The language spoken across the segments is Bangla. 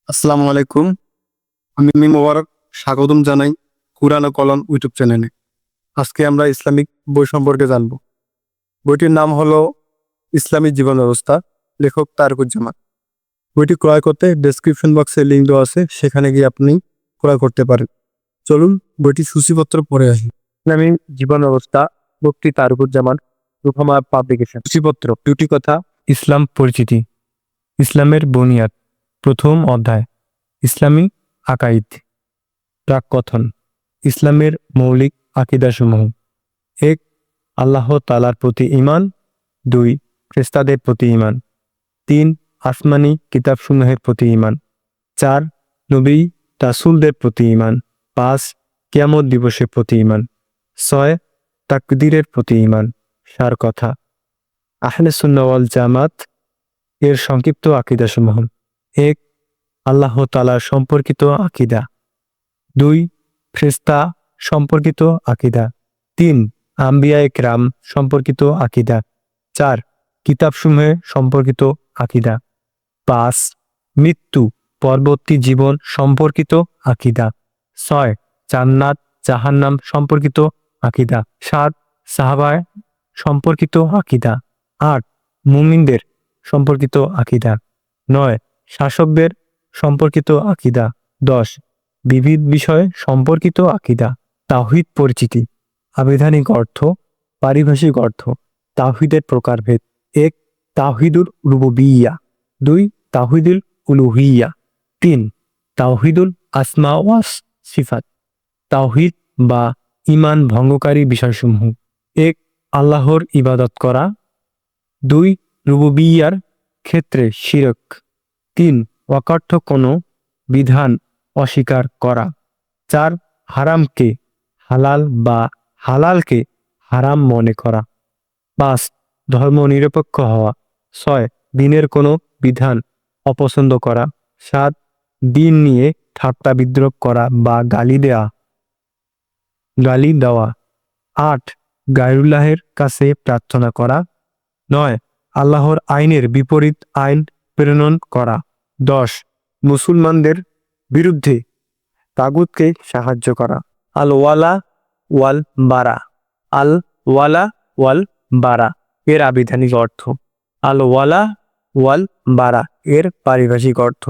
আসসালামু আলাইকুম। আমি মোবারক স্বাগতম জানাই কুরআন ও কলম ইউটিউব চ্যানেলে। আজকে আমরা ইসলামিক বই সম্পর্কে জানব। বইটির নাম হলো ইসলামী জীবন ব্যবস্থা, লেখক তারকুজ্জামান। বইটি ক্রয় করতে ডেসক্রিপশন বক্সে লিঙ্ক দেওয়া আছে, সেখানে গিয়ে আপনি ক্রয় করতে পারেন। চলুন বইটি সূচিপত্র পড়ে আসি। ইসলামী জীবন ব্যবস্থা, মুফতি তারকুজ্জামান, রুহামা পাবলিকেশন। সূচিপত্র: দুটি কথা। ইসলাম পরিচিতি, ইসলামের বুনিয়াদ, প্রথম অধ্যায়, ইসলামী আকাইদ। প্রাককথন: ইসলামের মৌলিক আকীদাসমূহ: ১. আল্লাহ তাআলার প্রতি ঈমান। ২. ফেরেশতাদের প্রতি ঈমান। ৩. আসমানী কিতাবসমূহের প্রতি ঈমান। ৪. নবী রাসূলদের প্রতি ঈমান। ৫. কিয়ামত দিবসের প্রতি ঈমান। ৬. তাকদীরের প্রতি ঈমান। সার কথা: আহলে সুন্নাহ ওয়াল জামাত এর সংক্ষিপ্ত আকীদাসমূহ: ১. আল্লাহ তাআলা সম্পর্কিত আকীদা। ২. ফেরেশতা সম্পর্কিত আকীদা। ৩. আম্বিয়ায়ে কেরাম সম্পর্কিত আকীদা। ৪. কিতাবসমূহ সম্পর্কিত আকীদা। ৫. মৃত্যু পরবর্তী জীবন সম্পর্কিত আকীদা। ৬. জান্নাত জাহান্নাম সম্পর্কিত আকীদা। ৭. সাহাবায়ে সম্পর্কিত আকীদা। ৮. মুমিনদের সম্পর্কিত আকীদা। ৯. শাসকদের সম্পর্কিত আকীদা। ১০. বিবিধ বিষয় সম্পর্কিত আকীদা। তাওহীদ পরিচিতি, আবিধানিক অর্থ, পারিভাষিক অর্থ। তাওহীদের প্রকারভেদ: ১. তাওহীদুল রুবুবিয়্যাহ। ২. তাওহীদুল উলুহিয়্যাহ। ৩. তাওহীদুল আসমা ওয়াস সিফাত। তাওহীদ বা ঈমান ভঙ্গকারী বিষয়সমূহ: ১. আল্লাহর ইবাদত করা। ২. রুবুবিয়্যার ক্ষেত্রে শিরক। ৩. অকথ্য কোনো বিধান অস্বীকার করা। ৪. হারামকে হালাল বা হালালকে হারাম মনে করা। ৫. ধর্মনিরপেক্ষ হওয়া। ৬. দ্বীনের কোনো বিধান অপছন্দ করা। ৭. দ্বীন নিয়ে ঠাট্টা বিদ্রূপ করা বা গালি দেওয়া। ৮. গায়রুল্লাহের কাছে প্রার্থনা করা। ৯. আল্লাহর আইনের বিপরীত আইন প্রণয়ন করা। ১০. মুসলমানদের বিরুদ্ধে তাগুতকে সাহায্য করা। আল ওয়ালা ওয়াল বারা। আল ওয়ালা ওয়াল বারা এর আবিধানিক অর্থ। আল ওয়ালা ওয়াল বারা এর পারিভাষিক অর্থ।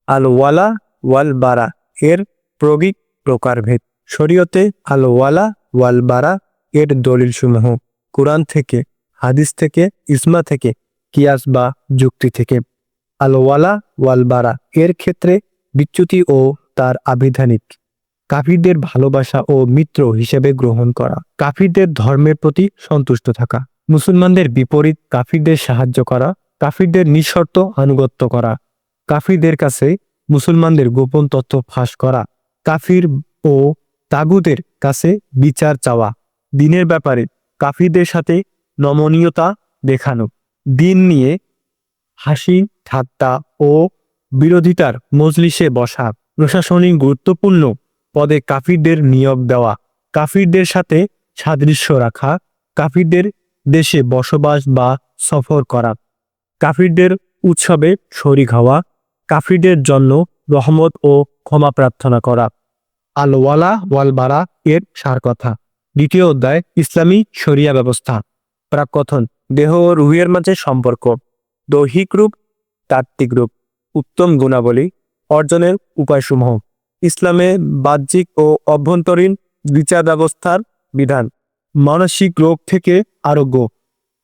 আল ওয়ালা ওয়াল বারা এর প্রগিক প্রকারভেদ: শরীয়তে আল ওয়ালা ওয়াল বারা এর দলিলসমূহ: কুরআন থেকে, হাদিস থেকে, ইজমা থেকে, কিয়াস বা যুক্তি থেকে। আল ওয়ালা ওয়াল বারা এর ক্ষেত্রে বিচ্যুতি ও তার আবিধানিক: কাফিরদের ভালোবাসা ও মিত্র হিসেবে গ্রহণ করা, কাফিরদের ধর্মের প্রতি সন্তুষ্ট থাকা, মুসলমানদের বিপরীত কাফিরদের সাহায্য করা, কাফিরদের নিঃশর্ত আনুগত্য করা, কাফিরদের কাছে মুসলমানদের গোপন তথ্য ফাঁস করা, কাফির ও তাগুতের কাছে বিচার চাওয়া, দ্বীনের ব্যাপারে কাফিরদের সাথে নমনীয়তা দেখানো, দ্বীন নিয়ে হাসি ঠাট্টা ও বিরোধিতার মজলিসে বসা, প্রশাসনিক গুরুত্বপূর্ণ পদে কাফিরদের নিয়োগ দেওয়া, কাফিরদের সাথে সাদৃশ্য রাখা, কাফিরদের দেশে বসবাস বা সফর করা, কাফিরদের উৎসবে শরীক হওয়া, কাফিরদের জন্য রহমত ও ক্ষমা প্রার্থনা করা। আল ওয়ালা ওয়াল বারা এর সার কথা: দ্বিতীয় অধ্যায়, ইসলামী শরিয়া ব্যবস্থা। প্রাককথন: দেহ ও রুহের মাঝে সম্পর্ক, দৈহিক রূপ, তাত্ত্বিক রূপ, উত্তম গুণাবলী অর্জনের উপায়সমূহ, ইসলামে বাহ্যিক ও অভ্যন্তরীণ বিচার ব্যবস্থার বিধান, মানসিক রোগ থেকে আরোগ্য,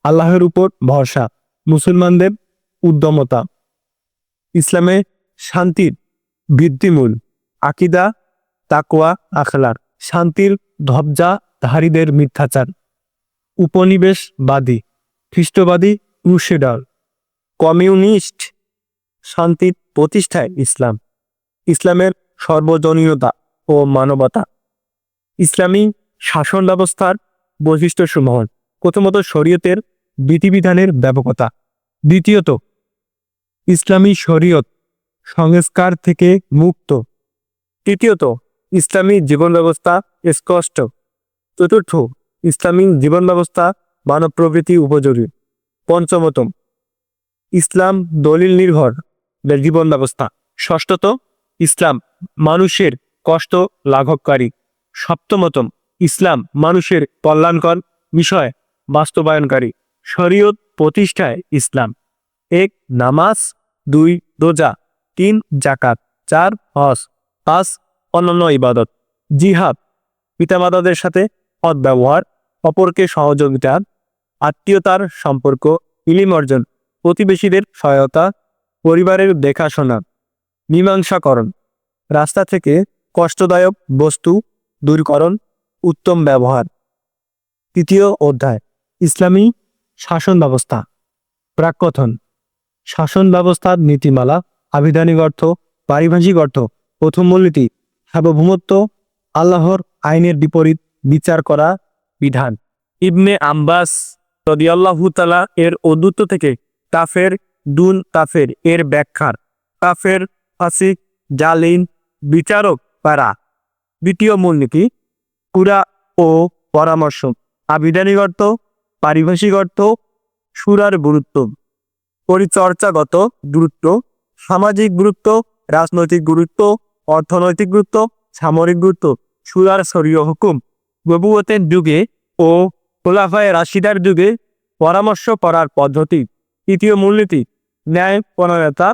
আল্লাহর উপর ভরসা, মুসলমানদের উদ্যমতা, ইসলামে শান্তির ভিত্তিমূল, আকীদা, তাকওয়া, আখলাক, শান্তির ধ্বজাধারীদের মিথ্যাচার, উপনিবেশবাদী, খ্রিস্টবাদী, ক্রুসেডার, কমিউনিস্ট, শান্তির প্রতিষ্ঠায় ইসলাম, ইসলামের সর্বজনীনতা ও মানবতা, ইসলামী শাসন ব্যবস্থার বৈশিষ্ট্যসমূহ: প্রথমত, শরীয়তের বিধিবিধানের ব্যাপকতা। দ্বিতীয়ত, ইসলামী শরীয়ত সংস্কার থেকে মুক্ত। তৃতীয়ত, ইসলামী জীবন ব্যবস্থা স্পষ্ট। চতুর্থ, ইসলামী জীবন ব্যবস্থা মানব প্রবৃত্তি উপযোগী। পঞ্চমত, ইসলাম দলিল নির্ভর জীবন ব্যবস্থা। ষষ্ঠত, ইসলাম মানুষের কষ্ট লাঘবকারী। সপ্তমত, ইসলাম মানুষের কল্যাণকর বিষয় বাস্তবায়নকারী। শরীয়ত প্রতিষ্ঠায় ইসলাম: 1. নামাজ, 2. রোজা, 3. যাকাত, 4. হজ, 5. অন্যান্য ইবাদত। জিহাদ, পিতামাতাদের সাথে সৎ ব্যবহার, অপরকে সহযোগিতা, আত্মীয়তার সম্পর্ক, ইলম অর্জন, প্রতিবেশীদের সহায়তা, পরিবারের দেখাশোনা। মীমাংসাকরণ, রাস্তা থেকে কষ্টদায়ক বস্তু দূরীকরণ, উত্তম ব্যবহার। তৃতীয় অধ্যায়, ইসলামী শাসন ব্যবস্থা। প্রাককথন: শাসন ব্যবস্থার নীতিমালা, আবিধানিক অর্থ, পারিভাষিক অর্থ। প্রথম মূলনীতি: সার্বভৌমত্ব, আল্লাহর আইনের বিপরীত বিচার করা বিধান। ইবনে আব্বাস রাদিয়াল্লাহু তাআলা এর উদ্ধৃত থেকে কাফের, দুন কাফের এর ব্যাখ্যার: কাফের, ফাসিক, জালিম, বিচারক পারা। দ্বিতীয় মূলনীতি: কুরা ও পরামর্শ, আবিধানিক অর্থ, পারিভাষিক অর্থ, সূরার গুরুত্ব, পরিচর্যাগত গুরুত্ব, সামাজিক গুরুত্ব, রাজনৈতিক গুরুত্ব, অর্থনৈতিক গুরুত্ব, সামরিক গুরুত্ব। সূরার শরীয় হুকুম, নবুয়তের যুগে ও খোলাফায়ে রাশিদার যুগে পরামর্শ করার পদ্ধতি। তৃতীয় মূলনীতি: ন্যায় পরায়ণতা।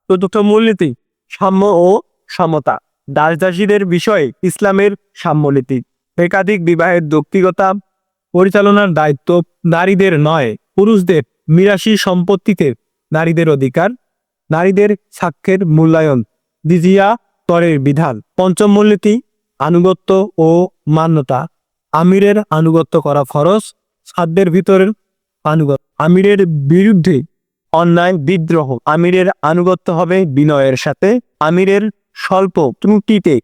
চতুর্থ মূলনীতি: সাম্য ও সমতা, দাসদাসীদের বিষয়ে ইসলামের সাম্যনীতি। একাধিক বিবাহের যৌক্তিকতা, পরিচালনার দায়িত্ব নারীদের নয় পুরুষদের, মিরাসি সম্পত্তিতে নারীদের অধিকার, নারীদের সাক্ষ্যের মূল্যায়ন, জিজিয়া করের বিধান। পঞ্চম মূলনীতি: আনুগত্য ও মান্যতা, আমিরের আনুগত্য করা ফরজ, সাধ্যের ভিতরের আনুগত্য। আমিরের বিরুদ্ধে অন্যায় বিদ্রোহ, আমিরের আনুগত্য হবে বিনয়ের সাথে, আমিরের স্বল্প ত্রুটিতে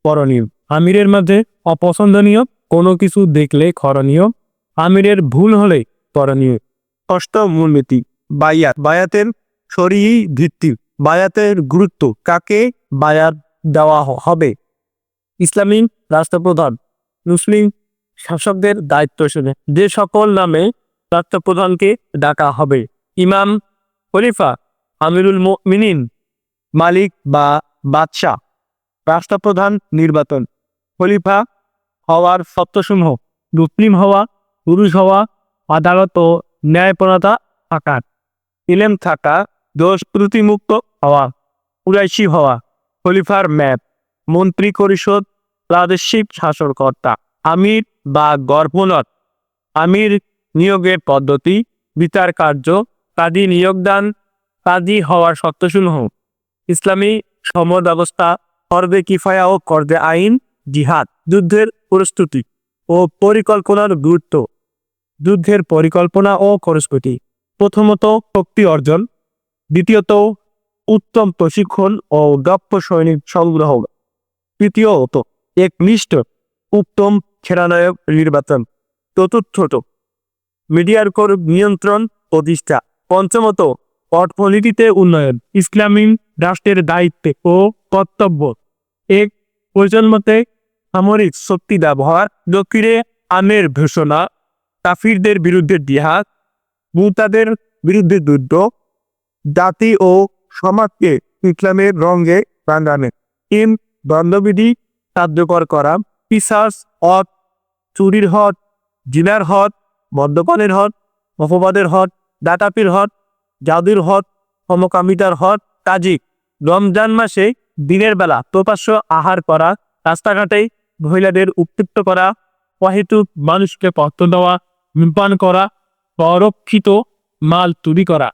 করণীয়, আমিরের মাঝে অপছন্দনীয় কোনো কিছু দেখলে করণীয়, আমিরের ভুল হলে করণীয়। ষষ্ঠ মূলনীতি: বায়াত, বায়াতের শরঈ ভিত্তি, বায়াতের গুরুত্ব, কাকে বায়াত দেওয়া হবে। ইসলামী রাষ্ট্রপ্রধান, মুসলিম শাসকদের দায়িত্ব শুনে যে সকল নামে রাষ্ট্রপ্রধানকে ডাকা হবে: ইমাম, খলিফা, আমিরুল মুমিনিন, মালিক বা বাদশাহ। রাষ্ট্রপ্রধান নির্বাচন: খলিফা হওয়ার শর্তসমূহ: মুসলিম হওয়া, পুরুষ হওয়া, আদালত ও ন্যায়পরায়ণতা থাকা, ইলম থাকা, দোষ ত্রুটিমুক্ত হওয়া, কুরাইশি হওয়া। খলিফার মেয়াদ: মন্ত্রী পরিষদ, প্রাদেশিক শাসনকর্তা। আমির বা গভর্নর, আমির নিয়োগের পদ্ধতি, বিচার কার্য, কাজী নিয়োগদান, কাজী হওয়ার শর্তসমূহ। ইসলামী সম ব্যবস্থা, ফরদে কিফায়া ও ফরদে আইন। জিহাদ, যুদ্ধের প্রস্তুতি ও পরিকল্পনার গুরুত্ব, যুদ্ধের পরিকল্পনা ও খরচপতি। প্রথমত, শক্তি অর্জন। দ্বিতীয়ত, উত্তম প্রশিক্ষণ ও দক্ষ সৈনিক সংগ্রহ। তৃতীয়ত, একনিষ্ঠ উত্তম সেনানায়ক নির্বাচন। চতুর্থত, মিডিয়ার উপর নিয়ন্ত্রণ প্রতিষ্ঠা। পঞ্চমত, অর্থনীতিতে উন্নয়ন। ইসলামী রাষ্ট্রের দায়িত্ব ও কর্তব্য: 1. প্রয়োজনমতে সামরিক শক্তি ব্যবহার, দক্ষিণে আমের ঘোষণা, কাফিরদের বিরুদ্ধে জিহাদ, মুতাদের বিরুদ্ধে যুদ্ধ, জাতি ও সমাজকে ইসলামের রঙে রাঙানো। 3. দণ্ডবিধি কার্যকর করা, পিশাচ, হদ, চুরির হদ, জিনার হদ, মদ্যপানের হদ, অপবাদের হদ, ডাকাতির হদ, জাদুর হদ, সমকামিতার হদ। কাজী: রমজান মাসে দিনের বেলা প্রকাশ্য আহার করা, রাস্তাঘাটে মহিলাদের উত্ত্যক্ত করা, অহেতুক মানুষকে কষ্ট দেওয়া, ধূমপান করা, অরক্ষিত মাল চুরি করা,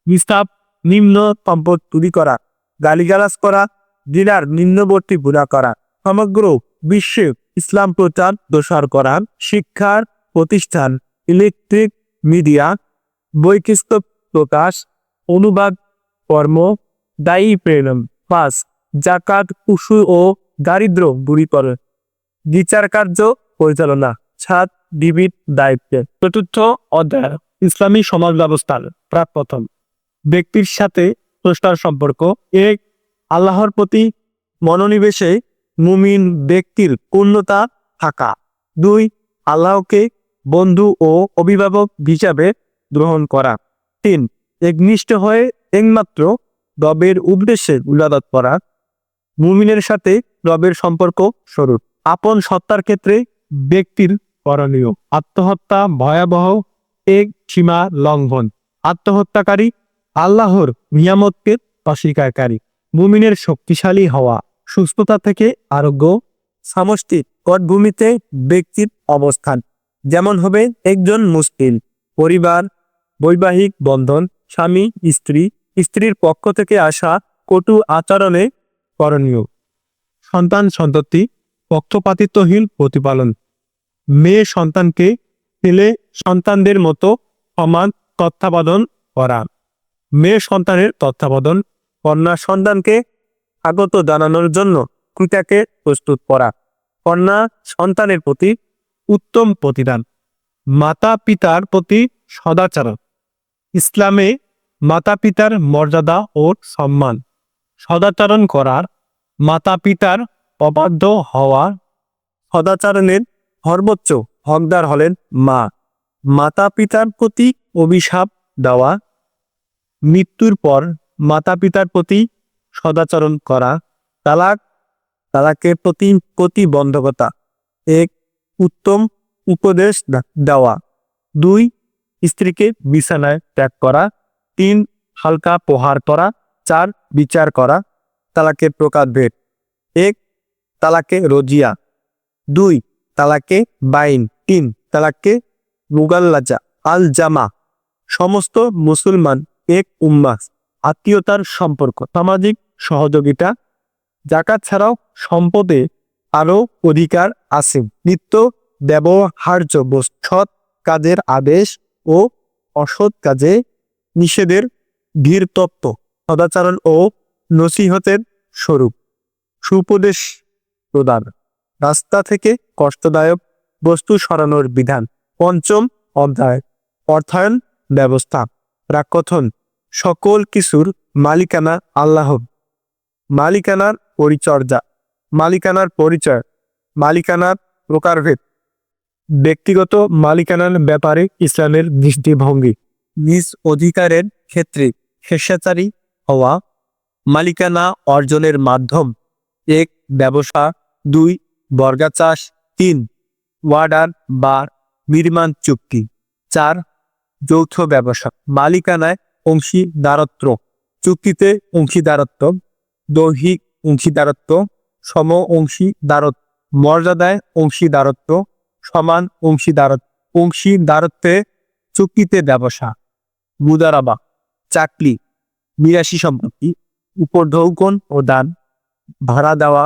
নিস্তাব নিম্ন সম্পদ চুরি করা, গালিগালাজ করা, জিনার নিম্নবর্তী গুনাহ করা। সমগ্র বিশ্বে ইসলাম প্রচার প্রসার করা, শিক্ষার প্রতিষ্ঠান, ইলেকট্রিক মিডিয়া, বৈকিস্ত প্রকাশ, অনুবাদ কর্ম, দায়ী প্রেরণ। 5. জাকাত, উসুর ও দারিদ্র দূরীকরণ, বিচার কার্য পরিচালনা। 7. বিবিধ দায়িত্ব। চতুর্থ অধ্যায়, ইসলামী সমাজ ব্যবস্থার প্রাকপ্রথম। ব্যক্তির সাথে স্রষ্টার সম্পর্ক। 1. আল্লাহর প্রতি মনোনিবেশে মুমিন ব্যক্তির পূর্ণতা থাকা। 2. আল্লাহকে বন্ধু ও অভিভাবক হিসাবে গ্রহণ করা। 3. একনিষ্ঠ হয়ে একমাত্র রবের উদ্দেশ্যে ইবাদত করা, মুমিনের সাথে রবের সম্পর্ক স্বরূপ। আপন সত্তার ক্ষেত্রে ব্যক্তির করণীয় আত্মহত্যা ভয়াবহ এক সীমা লঙ্ঘন। আত্মহত্যাকারী আল্লাহর নিয়ামতকে অস্বীকারী। মুমিনের শক্তিশালী হওয়া সুস্থতা থেকে আরোগ্য। সামষ্টিক পটভূমিতে ব্যক্তির অবস্থান যেমন হবে একজন মুসলিম পরিবার, বৈবাহিক বন্ধন, স্বামী স্ত্রী, স্ত্রীর পক্ষ থেকে আসা কটু আচরণে করণীয় সন্তান সন্ততি পক্ষপাতিত্বহীন প্রতিপালন। মেয়ে সন্তানকে ছেলে সন্তানদের মতো সমান তত্ত্বাবধান করা। মেয়ে সন্তানের তত্ত্বাবধান, কন্যা সন্তানকে স্বাগত জানানোর জন্য কৃতাকে প্রস্তুত করা। কন্যা সন্তানের প্রতি উত্তম প্রতিদান। মাতা পিতার প্রতি সদাচরণ। ইসলামে মাতা পিতার মর্যাদা ও সম্মান। সদাচরণ করার, মাতা পিতার অবাধ্য হওয়া। সদাচরণের সর্বোচ্চ হকদার হলেন মা। মাতা পিতার প্রতি অভিশাপ দেওয়া। মৃত্যুর পর মাতা পিতার প্রতি সদাচরণ করা। তালাকের প্রতি প্রতিবন্ধকতা। এক উত্তম উপদেশ দেওয়া। 2 স্ত্রীকে বিছানায় ত্যাগ করা। 3 হালকা প্রহার করা। 4 বিচার করা। তালাকের প্রকারভেদ। 1 তালাকে রজিয়া, 2 তালাকে বাইন, 3 তালাকে মুগাল্লাজা আল জামা। সমস্ত মুসলমান এক উম্মাহ। আত্মীয়তার সম্পর্ক, সামাজিক সহযোগিতা। যাকাত ছাড়াও সম্পদে আরও অধিকার আছে। নিত্য ব্যবহার্য বস্তু, সৎ কাজের আদেশ ও অসৎ কাজে নিষেধের ধীর তত্ত্ব, সদাচরণ ও নসিহতের স্বরূপ। সুপদেশ প্রদান, রাস্তা থেকে কষ্টদায়ক বস্তু সরানোর বিধান। 5ম অধ্যায় অর্থায়ন ব্যবস্থা। প্রাকথন, সকল কিছুর মালিকানা আল্লাহ। মালিকানার পরিচর্যা, মালিকানার পরিচয়, মালিকানার প্রকারভেদ। ব্যক্তিগত মালিকানার ব্যাপারে ইসলামের দৃষ্টিভঙ্গি। নিজ অধিকারের ক্ষেত্রে স্বেচ্ছাচারী হওয়া। মালিকানা অর্জনের মাধ্যম। 1 ব্যবসা, 2 বর্গা চাষ, 3 ওয়ার্ডার বা নির্মাণ চুক্তি, 4 যৌথ ব্যবসা। মালিকানায় অংশীদারত্ব, চুক্তিতে অংশীদারত্ব, দৈহিক অংশীদারত্ব, সম অংশীদারত্ব, মর্যাদায় অংশীদারত্ব, সমান অংশীদারত্বে, চুক্তিতে ব্যবসা। মুদারাবা, চাকরি, মিরাসি সম্পত্তি, উপঢৌকন ও দান, ভাড়া দেওয়া,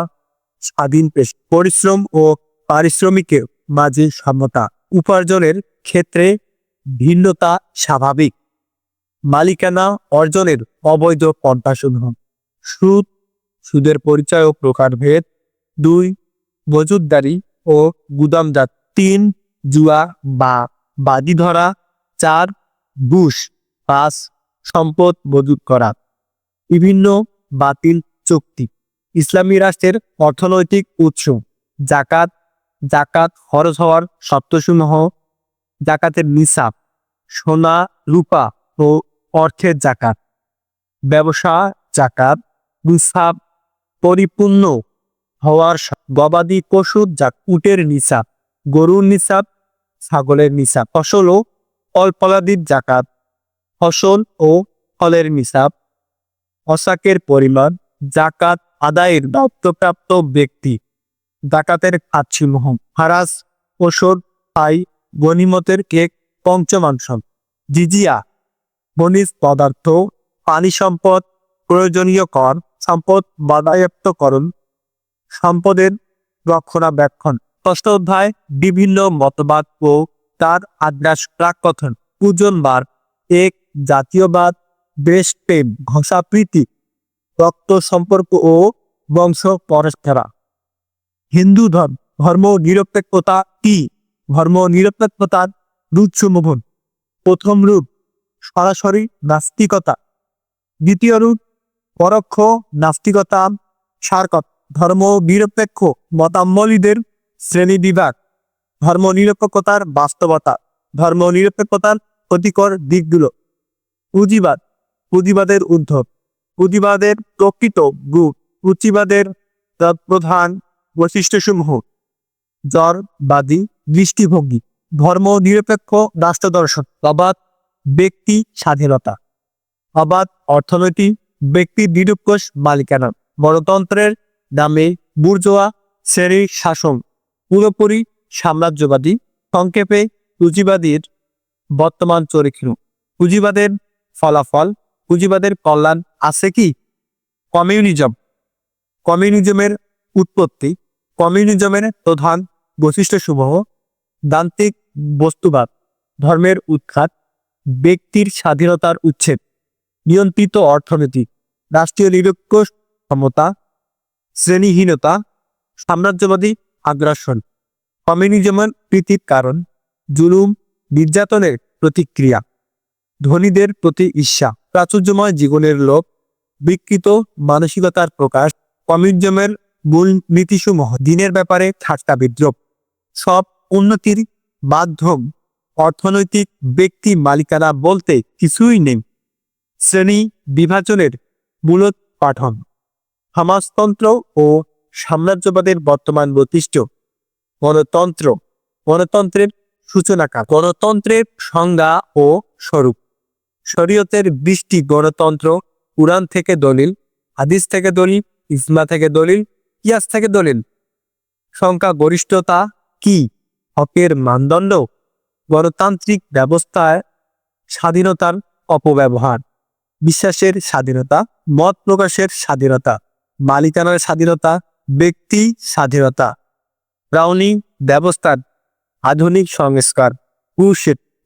স্বাধীন পেশা। পরিশ্রম ও পারিশ্রমিকের মাঝে সমতা। উপার্জনের ক্ষেত্রে ভিন্নতা স্বাভাবিক। মালিকানা অর্জনের অবৈধ পন্থাসমূহ। সুদ, সুদের পরিচয় ও প্রকারভেদ। 2 মজুতদারি ও গুদামজাত। 3 জুয়া বা বাজি ধরা। 4 ঘুষ। 5 সম্পদ মজুত করা। বিভিন্ন বাতিল চুক্তি। ইসলামী রাষ্ট্রের অর্থনৈতিক উৎস। জাকাত, জাকাত খরচ হওয়ার শর্তসমূহ। জাকাতের নিসাব, সোনা রূপা ও অর্থের জাকাত। ব্যবসা জাকাত, নিসাব পরিপূর্ণ হওয়ার গবাদি পশুর উটের নিসাব, গরুর নিসাব, ছাগলের নিসাব। ফসল ও ফল-ফলাদির জাকাত, ফসল ও ফলের নিসাব। অসাকের পরিমাণ, জাকাত আদায়ের দায়িত্বপ্রাপ্ত ব্যক্তি। জাকাতের খাতসমূহ। হারাস, ওষুধ, আই, গনিমতের কেক, পঞ্চমাংশ। জিজিয়া, খনিজ পদার্থ, পানি সম্পদ, প্রয়োজনীয় কর, সম্পদ বাধায়ত্তকরণ, সম্পদের রক্ষণাবেক্ষণ। 6ষ্ঠ অধ্যায় বিভিন্ন মতবাদ ও তার আদ্রাস প্রাকথন। পূজনবার। 1 জাতীয়বাদ, দেশপ্রেম, ভাষাপ্রীতি, রক্ত সম্পর্ক ও বংশ পরম্পরা। হিন্দু ধর্ম নিরপেক্ষতা কি? ধর্ম নিরপেক্ষতার রূপসমূহ। প্রথম রূপ সরাসরি নাস্তিকতা। দ্বিতীয় রূপ পরোক্ষ নাস্তিকতা, সারকত। ধর্ম নিরপেক্ষ মতাবলম্বীদের শ্রেণীবিভাগ। ধর্ম নিরপেক্ষতার বাস্তবতা। ধর্ম নিরপেক্ষতার ক্ষতিকর দিকগুলো। পুঁজিবাদ, পুঁজিবাদের উদ্ভব। পুঁজিবাদের প্রকৃত রূপ, পুঁজিবাদের প্রধান বৈশিষ্ট্যসমূহ: জড়বাদী দৃষ্টিভঙ্গি, ধর্ম নিরপেক্ষ রাষ্ট্র দর্শন, অবাধ ব্যক্তি স্বাধীনতা, অবাধ অর্থনীতি, ব্যক্তির নিরঙ্কুশ মালিকানা, গণতন্ত্রের নামে বুর্জোয়া শ্রেণীর শাসন, পুরোপুরি সাম্রাজ্যবাদী। সংক্ষেপে পুঁজিবাদীর বর্তমান চরিত্র। পুঁজিবাদের ফলাফল, পুঁজিবাদের কল্যাণ আছে কি? কমিউনিজম, কমিউনিজমের উৎপত্তি, কমিউনিজমের প্রধান বৈশিষ্ট্যসমূহ: দান্তিক বস্তুবাদ, ধর্মের উৎখাত, ব্যক্তির স্বাধীনতার উচ্ছেদ, নিয়ন্ত্রিত অর্থনীতি, রাষ্ট্রীয় নিরঙ্কুশ ক্ষমতা, শ্রেণীহীনতা, সাম্রাজ্যবাদী আগ্রাসন। কমিউনিজমের প্রীতির কারণ: জুলুম, নির্যাতনের প্রতিক্রিয়া, ধনীদের প্রতি ঈর্ষা, প্রাচুর্যময় জীবনের লোভ, বিকৃত মানসিকতার প্রকাশ। কমিউনিজমের মূল নীতিসমূহ: দিনের ব্যাপারে ঠাট্টা বিদ্রোহ, সব উন্নতির মাধ্যম অর্থনৈতিক ব্যক্তি মালিকানা বলতে কিছুই নেই, শ্রেণী বিভাজনের মূলত পাঠন। সমাজতন্ত্র ও সাম্রাজ্যবাদের বর্তমান বৈশিষ্ট্য: গণতন্ত্র, গণতন্ত্রের সূচনাকাল, গণতন্ত্রের সংজ্ঞা ও স্বরূপ। শরীয়তের দৃষ্টি গণতন্ত্র: কুরআন থেকে দলিল, হাদিস থেকে দলিল, ইজমা থেকে দলিল, কিয়াস থেকে দলিল। সংখ্যা গরিষ্ঠতা কি হকের মানদণ্ড? গণতান্ত্রিক ব্যবস্থায় স্বাধীনতার অপব্যবহার, বিশ্বাসের স্বাধীনতা, মত প্রকাশের স্বাধীনতা, মালিকানার স্বাধীনতা, ব্যক্তি স্বাধীনতা। ব্রাউনিং ব্যবস্থার আধুনিক সংস্কার।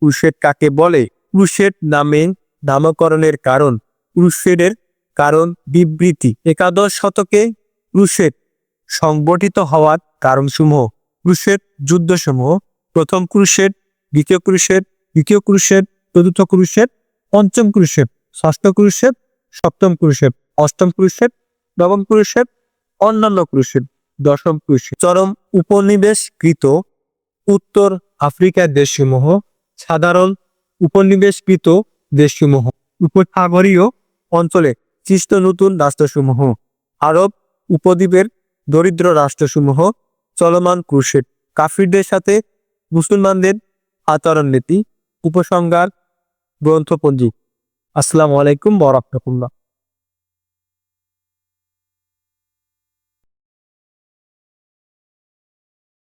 ক্রুসেড কাকে বলে? ক্রুসেড নামে নামকরণের কারণ: ক্রুসেডের কারণ বিবৃতি। একাদশ শতকে ক্রুসেড সংগঠিত হওয়ার কারণসমূহ: ক্রুসেড যুদ্ধসমূহ: প্রথম ক্রুসেড, দ্বিতীয় ক্রুসেড, তৃতীয় ক্রুসেড, চতুর্থ ক্রুসেড, পঞ্চম ক্রুসেড, ষষ্ঠ ক্রুসেড, সপ্তম ক্রুসেড, অষ্টম ক্রুসেড, নবম ক্রুসেড, অন্যান্য ক্রুসেড, দশম ক্রুসেড। চরম উপনিবেশকৃত উত্তর আফ্রিকার দেশসমূহ, সাধারণ উপনিবেশকৃত দেশসমূহ, উপসাগরীয় অঞ্চলে সৃষ্ট নতুন রাষ্ট্রসমূহ, আরব উপদ্বীপের দরিদ্র রাষ্ট্রসমূহ। চলমান ক্রুসেড, কাফিরদের সাথে মুসলমানদের আচরণ নীতি, উপসংহার গ্রন্থপঞ্জি। আসসালামু আলাইকুম ওয়া রাহমাতুল্লাহ।